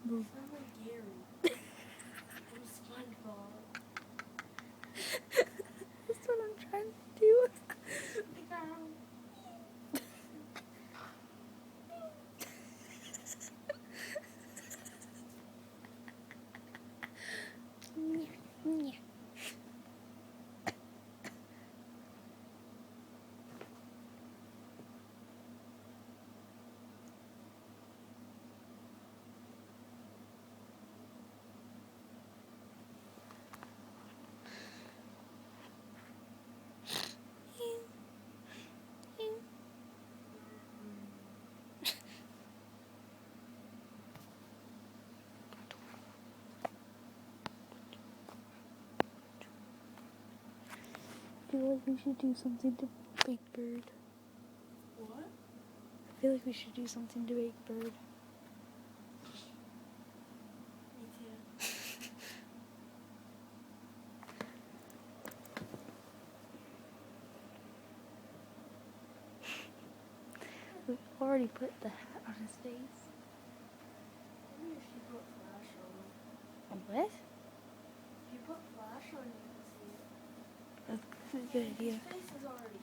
Move. Sound like Gary from SpongeBob. That's what I'm trying to do. I feel like we should do something to Big Bird. What? I feel like we should do something to Big Bird. Me too. We've already put the hat on his face. Maybe if you put flash on. What? If you put flash on, you can see it. That's a good idea. His face is already